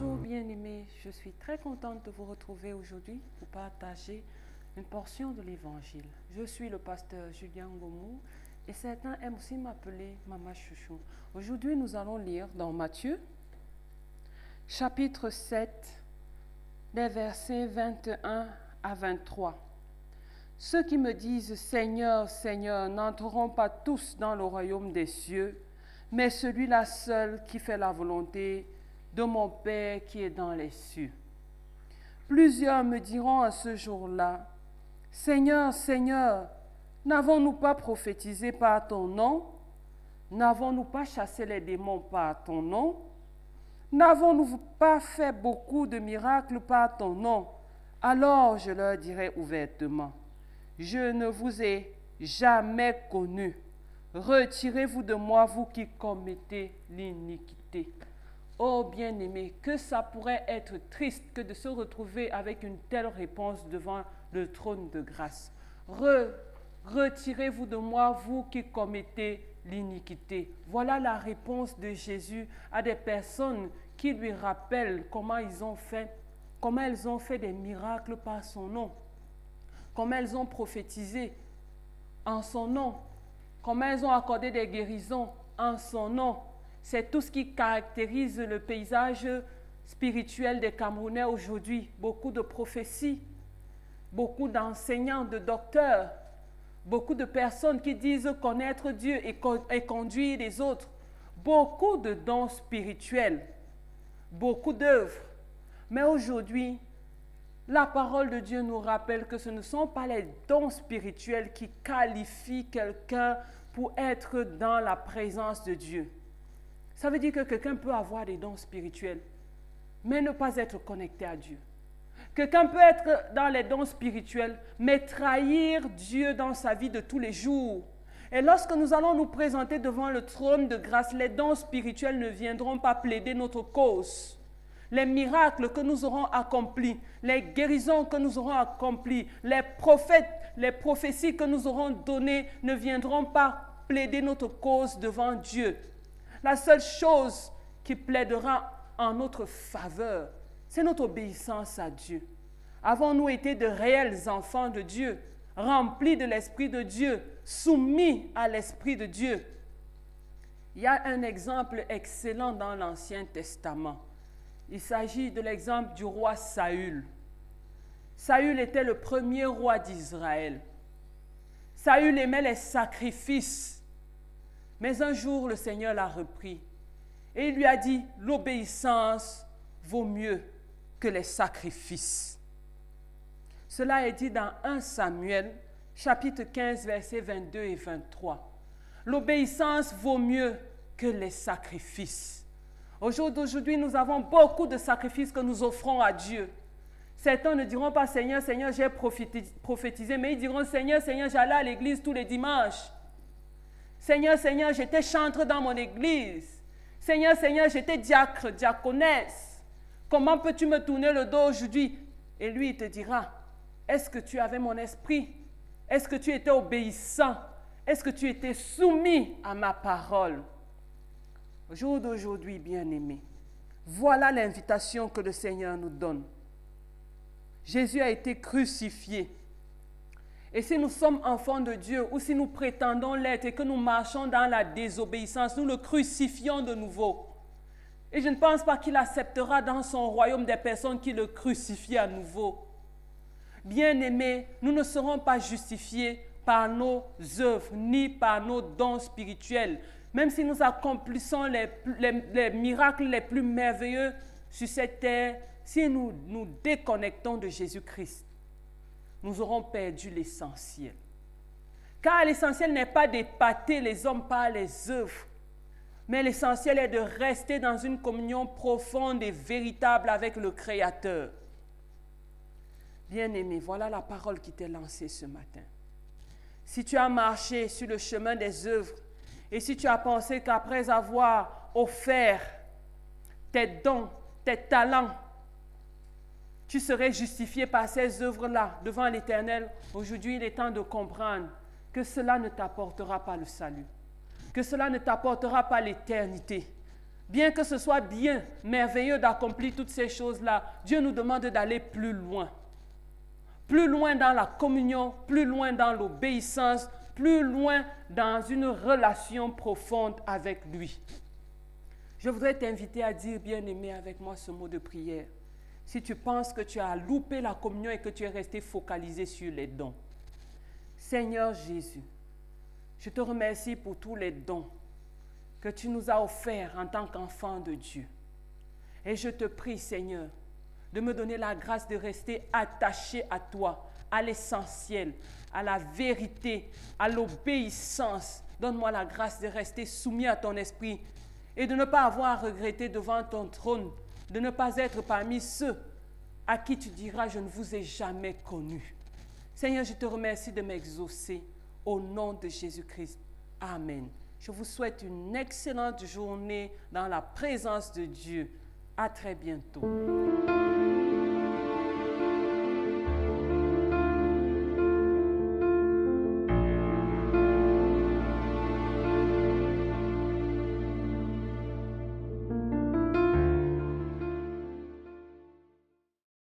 Bonjour bien-aimés, je suis très contente de vous retrouver aujourd'hui pour partager une portion de l'Évangile. Je suis le pasteur Julien Ngomou et certains aiment aussi m'appeler Maman Chouchou. Aujourd'hui, nous allons lire dans Matthieu, chapitre 7, les versets 21 à 23. Ceux qui me disent « Seigneur, Seigneur » n'entreront pas tous dans le royaume des cieux, mais celui-là seul qui fait la volonté de mon Père qui est dans les cieux. Plusieurs me diront à ce jour-là, « Seigneur, Seigneur, n'avons-nous pas prophétisé par ton nom? N'avons-nous pas chassé les démons par ton nom? N'avons-nous pas fait beaucoup de miracles par ton nom? » Alors je leur dirai ouvertement, « Je ne vous ai jamais connu. Retirez-vous de moi, vous qui commettez l'iniquité. » Oh bien-aimé, que ça pourrait être triste que de se retrouver avec une telle réponse devant le trône de grâce. Retirez-vous de moi, vous qui commettez l'iniquité. Voilà la réponse de Jésus à des personnes qui lui rappellent comment elles ont fait des miracles par son nom, comment elles ont prophétisé en son nom, comment elles ont accordé des guérisons en son nom. C'est tout ce qui caractérise le paysage spirituel des Camerounais aujourd'hui. Beaucoup de prophéties, beaucoup d'enseignants, de docteurs, beaucoup de personnes qui disent connaître Dieu et conduire les autres. Beaucoup de dons spirituels, beaucoup d'œuvres. Mais aujourd'hui, la parole de Dieu nous rappelle que ce ne sont pas les dons spirituels qui qualifient quelqu'un pour être dans la présence de Dieu. Ça veut dire que quelqu'un peut avoir des dons spirituels, mais ne pas être connecté à Dieu. Quelqu'un peut être dans les dons spirituels, mais trahir Dieu dans sa vie de tous les jours. Et lorsque nous allons nous présenter devant le trône de grâce, les dons spirituels ne viendront pas plaider notre cause. Les miracles que nous aurons accomplis, les guérisons que nous aurons accomplies, les prophètes, les prophéties que nous aurons données ne viendront pas plaider notre cause devant Dieu. La seule chose qui plaidera en notre faveur, c'est notre obéissance à Dieu. Avons-nous été de réels enfants de Dieu, remplis de l'Esprit de Dieu, soumis à l'Esprit de Dieu? Il y a un exemple excellent dans l'Ancien Testament. Il s'agit de l'exemple du roi Saül. Saül était le premier roi d'Israël. Saül aimait les sacrifices. Mais un jour, le Seigneur l'a repris et il lui a dit, l'obéissance vaut mieux que les sacrifices. Cela est dit dans 1 Samuel, chapitre 15, versets 22 et 23. L'obéissance vaut mieux que les sacrifices. Au jour d'aujourd'hui, nous avons beaucoup de sacrifices que nous offrons à Dieu. Certains ne diront pas, Seigneur, Seigneur, j'ai prophétisé, mais ils diront, Seigneur, Seigneur, j'allais à l'église tous les dimanches. Seigneur, Seigneur, j'étais chantre dans mon église. Seigneur, Seigneur, j'étais diacre, diaconesse. Comment peux-tu me tourner le dos aujourd'hui? Et lui, il te dira, est-ce que tu avais mon esprit? Est-ce que tu étais obéissant? Est-ce que tu étais soumis à ma parole? Au jour d'aujourd'hui, bien-aimé, voilà l'invitation que le Seigneur nous donne. Jésus a été crucifié. Et si nous sommes enfants de Dieu ou si nous prétendons l'être et que nous marchons dans la désobéissance, nous le crucifions de nouveau. Et je ne pense pas qu'il acceptera dans son royaume des personnes qui le crucifient à nouveau. Bien-aimés, nous ne serons pas justifiés par nos œuvres ni par nos dons spirituels. Même si nous accomplissons les miracles les plus merveilleux sur cette terre, si nous nous déconnectons de Jésus-Christ, nous aurons perdu l'essentiel. Car l'essentiel n'est pas d'épater les hommes par les œuvres, mais l'essentiel est de rester dans une communion profonde et véritable avec le Créateur. Bien-aimé, voilà la parole qui t'est lancée ce matin. Si tu as marché sur le chemin des œuvres, et si tu as pensé qu'après avoir offert tes dons, tes talents, tu serais justifié par ces œuvres-là devant l'Éternel. Aujourd'hui, il est temps de comprendre que cela ne t'apportera pas le salut, que cela ne t'apportera pas l'éternité, Bien que ce soit bien, merveilleux d'accomplir toutes ces choses-là, Dieu nous demande d'aller plus loin. Plus loin dans la communion, plus loin dans l'obéissance, plus loin dans une relation profonde avec lui. Je voudrais t'inviter à dire, bien-aimé, avec moi ce mot de prière. Si tu penses que tu as loupé la communion et que tu es resté focalisé sur les dons. Seigneur Jésus, je te remercie pour tous les dons que tu nous as offerts en tant qu'enfants de Dieu. Et je te prie, Seigneur, de me donner la grâce de rester attaché à toi, à l'essentiel, à la vérité, à l'obéissance. Donne-moi la grâce de rester soumis à ton esprit et de ne pas avoir à regretter devant ton trône, de ne pas être parmi ceux à qui tu diras « je ne vous ai jamais connu ». Seigneur, je te remercie de m'exaucer au nom de Jésus-Christ. Amen. Je vous souhaite une excellente journée dans la présence de Dieu. À très bientôt.